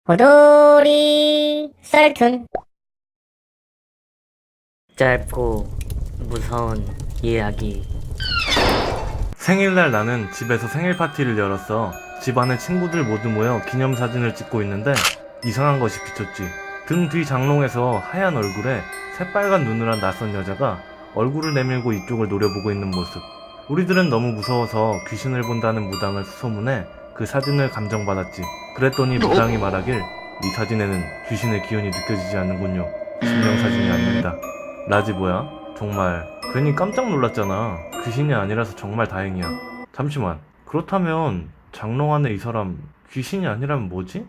호돌이 썰툰. 짧고 무서운 이야기. 생일날 나는 집에서 생일 파티를 열었어. 집안의 친구들 모두 모여 기념사진을 찍고 있는데 이상한 것이 비쳤지. 등 뒤 장롱에서 하얀 얼굴에 새빨간 눈을 한 낯선 여자가 얼굴을 내밀고 이쪽을 노려보고 있는 모습. 우리들은 너무 무서워서 귀신을 본다는 무당을 수소문해 그 사진을 감정받았지. 그랬더니 무당이 말하길 이 사진에는 귀신의 기운이 느껴지지 않는군요. 증명사진이 아닙니다. 라지 뭐야? 정말 괜히 깜짝 놀랐잖아. 귀신이 아니라서 정말 다행이야. 잠시만, 그렇다면 장롱 안에 이 사람 귀신이 아니라면 뭐지?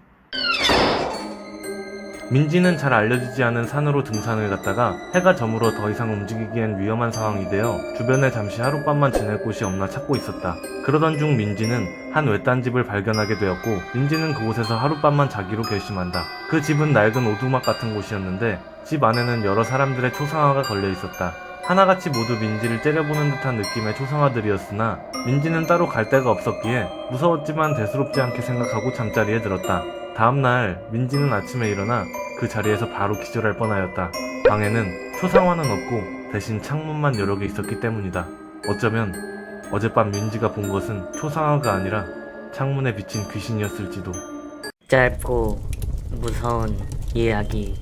민지는 잘 알려지지 않은 산으로 등산을 갔다가 해가 저물어 더 이상 움직이기엔 위험한 상황이 되어 주변에 잠시 하룻밤만 지낼 곳이 없나 찾고 있었다. 그러던 중 민지는 한 외딴 집을 발견하게 되었고, 민지는 그곳에서 하룻밤만 자기로 결심한다. 그 집은 낡은 오두막 같은 곳이었는데 집 안에는 여러 사람들의 초상화가 걸려 있었다. 하나같이 모두 민지를 째려보는 듯한 느낌의 초상화들이었으나 민지는 따로 갈 데가 없었기에 무서웠지만 대수롭지 않게 생각하고 잠자리에 들었다. 다음날 민지는 아침에 일어나 그 자리에서 바로 기절할 뻔하였다. 방에는 초상화는 없고 대신 창문만 여러 개 있었기 때문이다. 어쩌면 어젯밤 민지가 본 것은 초상화가 아니라 창문에 비친 귀신이었을지도. 짧고 무서운 이야기.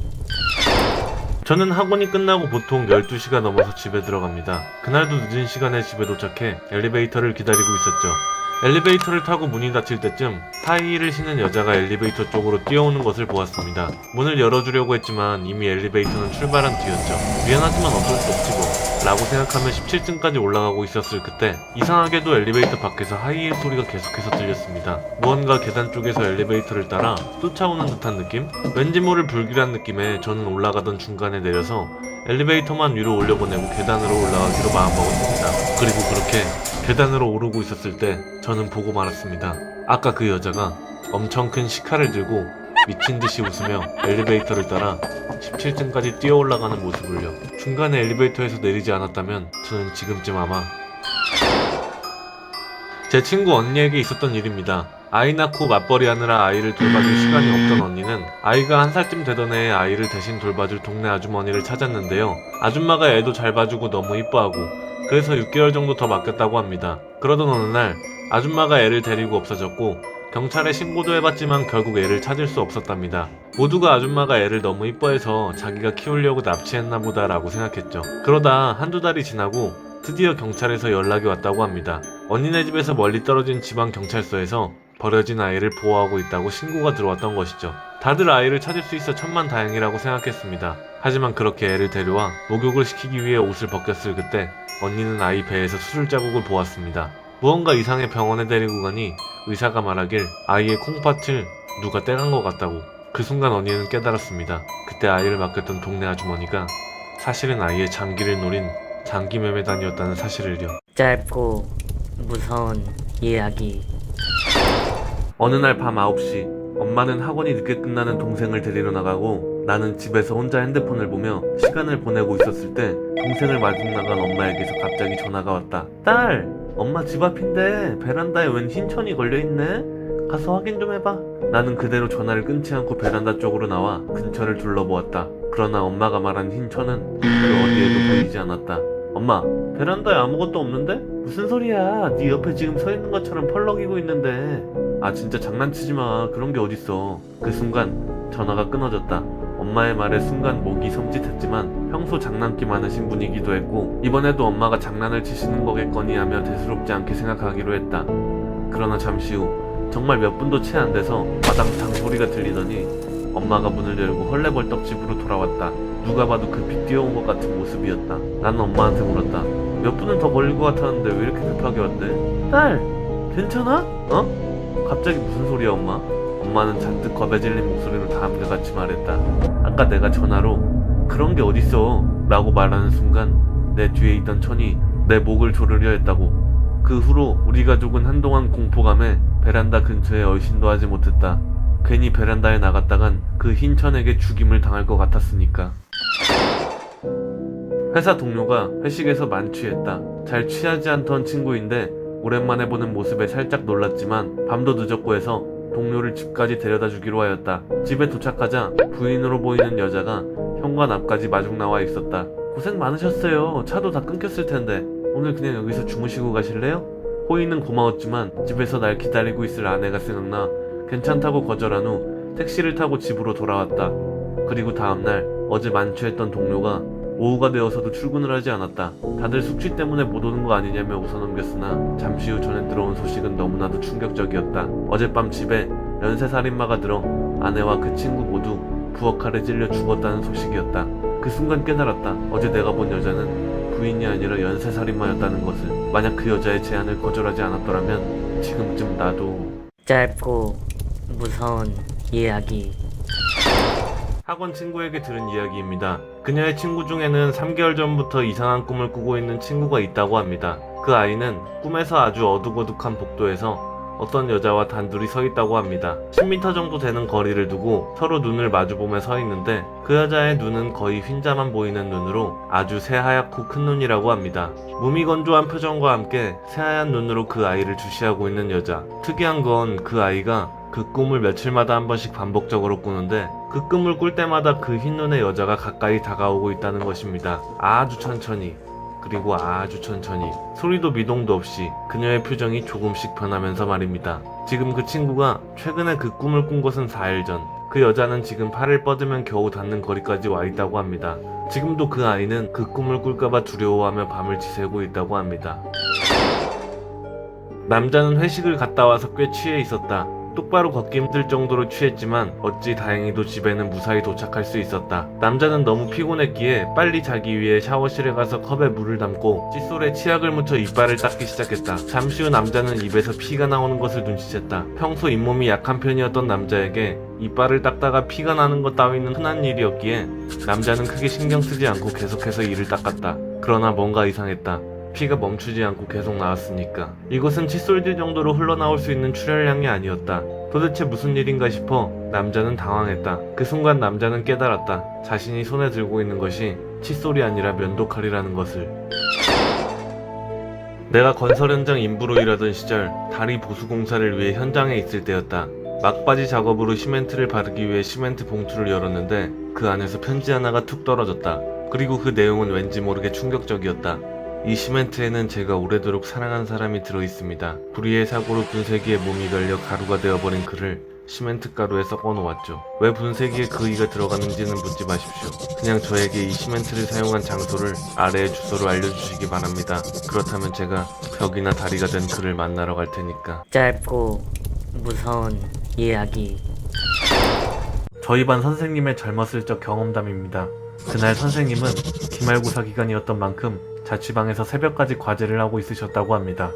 저는 학원이 끝나고 보통 12시가 넘어서 집에 들어갑니다. 그날도 늦은 시간에 집에 도착해 엘리베이터를 기다리고 있었죠. 엘리베이터를 타고 문이 닫힐 때쯤 하이힐을 신은 여자가 엘리베이터 쪽으로 뛰어오는 것을 보았습니다. 문을 열어주려고 했지만 이미 엘리베이터는 출발한 뒤였죠. 미안하지만 어쩔 수 없지 뭐 라고 생각하며 17층까지 올라가고 있었을 그때 이상하게도 엘리베이터 밖에서 하이힐 소리가 계속해서 들렸습니다. 무언가 계단 쪽에서 엘리베이터를 따라 쫓아오는 듯한 느낌? 왠지 모를 불길한 느낌에 저는 올라가던 중간에 내려서 엘리베이터만 위로 올려보내고 계단으로 올라가기로 마음먹었습니다. 그리고 그렇게 계단으로 오르고 있었을 때 저는 보고 말았습니다. 아까 그 여자가 엄청 큰 시카를 들고 미친듯이 웃으며 엘리베이터를 따라 17층까지 뛰어 올라가는 모습을요. 중간에 엘리베이터에서 내리지 않았다면 저는 지금쯤 아마 제 친구 언니에게 있었던 일입니다. 아이 낳고 맞벌이 하느라 아이를 돌봐줄 시간이 없던 언니는 아이가 1살쯤 되던 해에 아이를 대신 돌봐줄 동네 아주머니를 찾았는데요. 아줌마가 애도 잘 봐주고 너무 이뻐하고 그래서 6개월 정도 더 맡겼다고 합니다. 그러던 어느 날 아줌마가 애를 데리고 없어졌고 경찰에 신고도 해봤지만 결국 애를 찾을 수 없었답니다. 모두가 아줌마가 애를 너무 이뻐해서 자기가 키우려고 납치했나 보다 라고 생각했죠. 그러다 한두 달이 지나고 드디어 경찰에서 연락이 왔다고 합니다. 언니네 집에서 멀리 떨어진 지방 경찰서에서 버려진 아이를 보호하고 있다고 신고가 들어왔던 것이죠. 다들 아이를 찾을 수 있어 천만다행이라고 생각했습니다. 하지만 그렇게 애를 데려와 목욕을 시키기 위해 옷을 벗겼을 그때 언니는 아이 배에서 수술 자국을 보았습니다. 무언가 이상해 병원에 데리고 가니 의사가 말하길 아이의 콩팥을 누가 떼간 것 같다고. 그 순간 언니는 깨달았습니다. 그때 아이를 맡겼던 동네 아주머니가 사실은 아이의 장기를 노린 장기 매매단이었다는 사실을요. 짧고 무서운 이야기. 어느 날 밤 9시 엄마는 학원이 늦게 끝나는 동생을 데리러 나가고 나는 집에서 혼자 핸드폰을 보며 시간을 보내고 있었을 때 동생을 마중 나간 엄마에게서 갑자기 전화가 왔다. 딸! 엄마 집 앞인데 베란다에 웬 흰천이 걸려있네? 가서 확인 좀 해봐. 나는 그대로 전화를 끊지 않고 베란다 쪽으로 나와 근처를 둘러보았다. 그러나 엄마가 말한 흰천은 그 어디에도 보이지 않았다. 엄마, 베란다에 아무것도 없는데? 무슨 소리야? 네 옆에 지금 서 있는 것처럼 펄럭이고 있는데. 아 진짜 장난치지마. 그런 게 어딨어. 그 순간 전화가 끊어졌다. 엄마의 말에 순간 목이 섬찟했지만 평소 장난기 많으신 분이기도 했고 이번에도 엄마가 장난을 치시는 거겠거니 하며 대수롭지 않게 생각하기로 했다. 그러나 잠시 후 정말 몇 분도 채 안 돼서 마당탕 소리가 들리더니 엄마가 문을 열고 헐레벌떡 집으로 돌아왔다. 누가 봐도 급히 뛰어온 것 같은 모습이었다. 나는 엄마한테 물었다. 몇 분은 더 걸릴 것 같았는데 왜 이렇게 급하게 왔대? 딸! 괜찮아? 어? 갑자기 무슨 소리야 엄마? 엄마는 잔뜩 겁에 질린 목소리로 다음과 같이 말했다. 아까 내가 전화로 그런 게 어딨어 라고 말하는 순간 내 뒤에 있던 천이 내 목을 조르려 했다고. 그 후로 우리 가족은 한동안 공포감에 베란다 근처에 얼씬도 하지 못했다. 괜히 베란다에 나갔다간 그 흰 천에게 죽임을 당할 것 같았으니까. 회사 동료가 회식에서 만취했다. 잘 취하지 않던 친구인데 오랜만에 보는 모습에 살짝 놀랐지만 밤도 늦었고 해서 동료를 집까지 데려다 주기로 하였다. 집에 도착하자 부인으로 보이는 여자가 현관 앞까지 마중 나와 있었다. 고생 많으셨어요. 차도 다 끊겼을 텐데 오늘 그냥 여기서 주무시고 가실래요? 호의는 고마웠지만 집에서 날 기다리고 있을 아내가 생각나 괜찮다고 거절한 후 택시를 타고 집으로 돌아왔다. 그리고 다음날 어제 만취했던 동료가 오후가 되어서도 출근을 하지 않았다. 다들 숙취 때문에 못 오는 거 아니냐며 웃어넘겼으나 잠시 후 전해 들어온 소식은 너무나도 충격적이었다. 어젯밤 집에 연쇄살인마가 들어 아내와 그 친구 모두 부엌칼에 찔려 죽었다는 소식이었다. 그 순간 깨달았다. 어제 내가 본 여자는 부인이 아니라 연쇄살인마였다는 것을. 만약 그 여자의 제안을 거절하지 않았더라면 지금쯤 나도... 짧고 무서운 이야기. 학원 친구에게 들은 이야기입니다. 그녀의 친구 중에는 3개월 전부터 이상한 꿈을 꾸고 있는 친구가 있다고 합니다. 그 아이는 꿈에서 아주 어둑어둑한 복도에서 어떤 여자와 단둘이 서 있다고 합니다. 10m 정도 되는 거리를 두고 서로 눈을 마주보며 서 있는데 그 여자의 눈은 거의 흰자만 보이는 눈으로 아주 새하얗고 큰 눈이라고 합니다. 무미건조한 표정과 함께 새하얀 눈으로 그 아이를 주시하고 있는 여자. 특이한 건 그 아이가 그 꿈을 며칠마다 한 번씩 반복적으로 꾸는데 그 꿈을 꿀 때마다 그 흰눈의 여자가 가까이 다가오고 있다는 것입니다. 아주 천천히, 그리고 아주 천천히, 소리도 미동도 없이 그녀의 표정이 조금씩 변하면서 말입니다. 지금 그 친구가 최근에 그 꿈을 꾼 것은 4일 전. 그 여자는 지금 팔을 뻗으면 겨우 닿는 거리까지 와 있다고 합니다. 지금도 그 아이는 그 꿈을 꿀까봐 두려워하며 밤을 지새고 있다고 합니다. 남자는 회식을 갔다 와서 꽤 취해 있었다. 똑바로 걷기 힘들 정도로 취했지만 어찌 다행히도 집에는 무사히 도착할 수 있었다. 남자는 너무 피곤했기에 빨리 자기 위해 샤워실에 가서 컵에 물을 담고 칫솔에 치약을 묻혀 이빨을 닦기 시작했다. 잠시 후 남자는 입에서 피가 나오는 것을 눈치챘다. 평소 잇몸이 약한 편이었던 남자에게 이빨을 닦다가 피가 나는 것 따위는 흔한 일이었기에 남자는 크게 신경 쓰지 않고 계속해서 이를 닦았다. 그러나 뭔가 이상했다. 피가 멈추지 않고 계속 나왔으니까. 이것은 칫솔질 정도로 흘러나올 수 있는 출혈량이 아니었다. 도대체 무슨 일인가 싶어 남자는 당황했다. 그 순간 남자는 깨달았다. 자신이 손에 들고 있는 것이 칫솔이 아니라 면도칼이라는 것을. 내가 건설 현장 인부로 일하던 시절 다리 보수 공사를 위해 현장에 있을 때였다. 막바지 작업으로 시멘트를 바르기 위해 시멘트 봉투를 열었는데 그 안에서 편지 하나가 툭 떨어졌다. 그리고 그 내용은 왠지 모르게 충격적이었다. 이 시멘트에는 제가 오래도록 사랑한 사람이 들어있습니다. 불의의 사고로 분쇄기에 몸이 걸려 가루가 되어버린 그를 시멘트 가루에 섞어 놓았죠. 왜 분쇄기에 그 이가 들어가는지는 묻지 마십시오. 그냥 저에게 이 시멘트를 사용한 장소를 아래의 주소로 알려주시기 바랍니다. 그렇다면 제가 벽이나 다리가 된 그를 만나러 갈 테니까. 짧고 무서운 이야기. 저희 반 선생님의 젊었을 적 경험담입니다. 그날 선생님은 기말고사 기간이었던 만큼 자취방에서 새벽까지 과제를 하고 있으셨다고 합니다.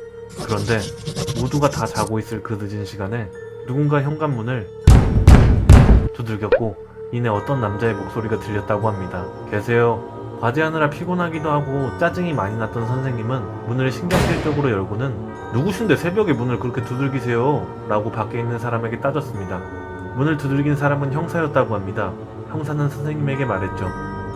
그런데 모두가 다 자고 있을 그 늦은 시간에 누군가 현관문을 두들겼고 이내 어떤 남자의 목소리가 들렸다고 합니다. 계세요. 과제하느라 피곤하기도 하고 짜증이 많이 났던 선생님은 문을 신경질적으로 열고는 누구신데 새벽에 문을 그렇게 두들기세요? 라고 밖에 있는 사람에게 따졌습니다. 문을 두들긴 사람은 형사였다고 합니다. 형사는 선생님에게 말했죠.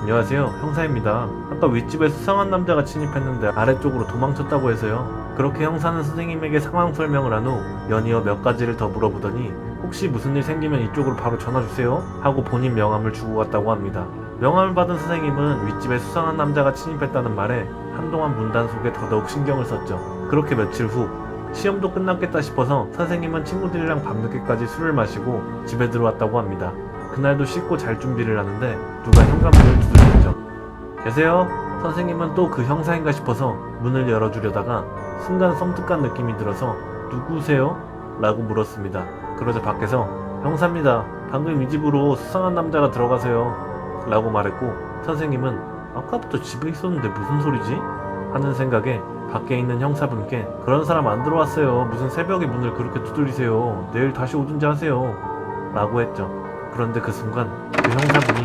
안녕하세요, 형사입니다. 아까 윗집에 수상한 남자가 침입했는데 아래쪽으로 도망쳤다고 해서요. 그렇게 형사는 선생님에게 상황 설명을 한 후 연이어 몇 가지를 더 물어보더니 혹시 무슨 일 생기면 이쪽으로 바로 전화주세요 하고 본인 명함을 주고 갔다고 합니다. 명함을 받은 선생님은 윗집에 수상한 남자가 침입했다는 말에 한동안 문단 속에 더더욱 신경을 썼죠. 그렇게 며칠 후 시험도 끝났겠다 싶어서 선생님은 친구들이랑 밤늦게까지 술을 마시고 집에 들어왔다고 합니다. 그날도 씻고 잘 준비를 하는데 누가 현관문을 두들겼죠. 계세요? 선생님은 또 그 형사인가 싶어서 문을 열어주려다가 순간 섬뜩한 느낌이 들어서 누구세요? 라고 물었습니다. 그러자 밖에서 형사입니다. 방금 이 집으로 수상한 남자가 들어가세요 라고 말했고 선생님은 아까부터 집에 있었는데 무슨 소리지? 하는 생각에 밖에 있는 형사분께 그런 사람 안 들어왔어요. 무슨 새벽에 문을 그렇게 두들리세요. 내일 다시 오든지 하세요 라고 했죠. 그런데 그 순간 그 형사분이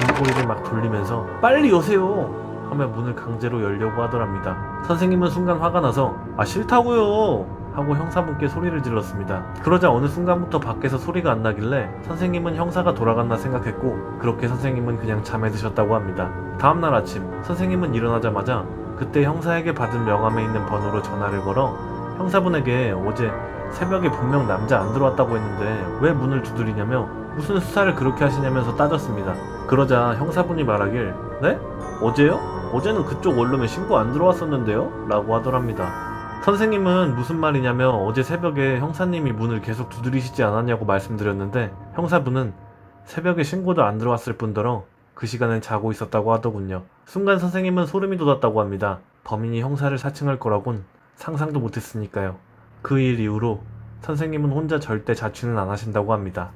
문고리를 막 돌리면서 빨리 여세요 하며 문을 강제로 열려고 하더랍니다. 선생님은 순간 화가 나서 아 싫다고요 하고 형사분께 소리를 질렀습니다. 그러자 어느 순간부터 밖에서 소리가 안 나길래 선생님은 형사가 돌아갔나 생각했고 그렇게 선생님은 그냥 잠에 드셨다고 합니다. 다음날 아침 선생님은 일어나자마자 그때 형사에게 받은 명함에 있는 번호로 전화를 걸어 형사분에게 어제 새벽에 분명 남자 안 들어왔다고 했는데 왜 문을 두드리냐며 무슨 수사를 그렇게 하시냐면서 따졌습니다. 그러자 형사분이 말하길 네? 어제요? 어제는 그쪽 원룸에 신고 안 들어왔었는데요? 라고 하더랍니다. 선생님은 무슨 말이냐며 어제 새벽에 형사님이 문을 계속 두드리시지 않았냐고 말씀드렸는데 형사분은 새벽에 신고도 안 들어왔을 뿐더러 그 시간엔 자고 있었다고 하더군요. 순간 선생님은 소름이 돋았다고 합니다. 범인이 형사를 사칭할 거라곤 상상도 못했으니까요. 그 일 이후로 선생님은 혼자 절대 자취는 안 하신다고 합니다.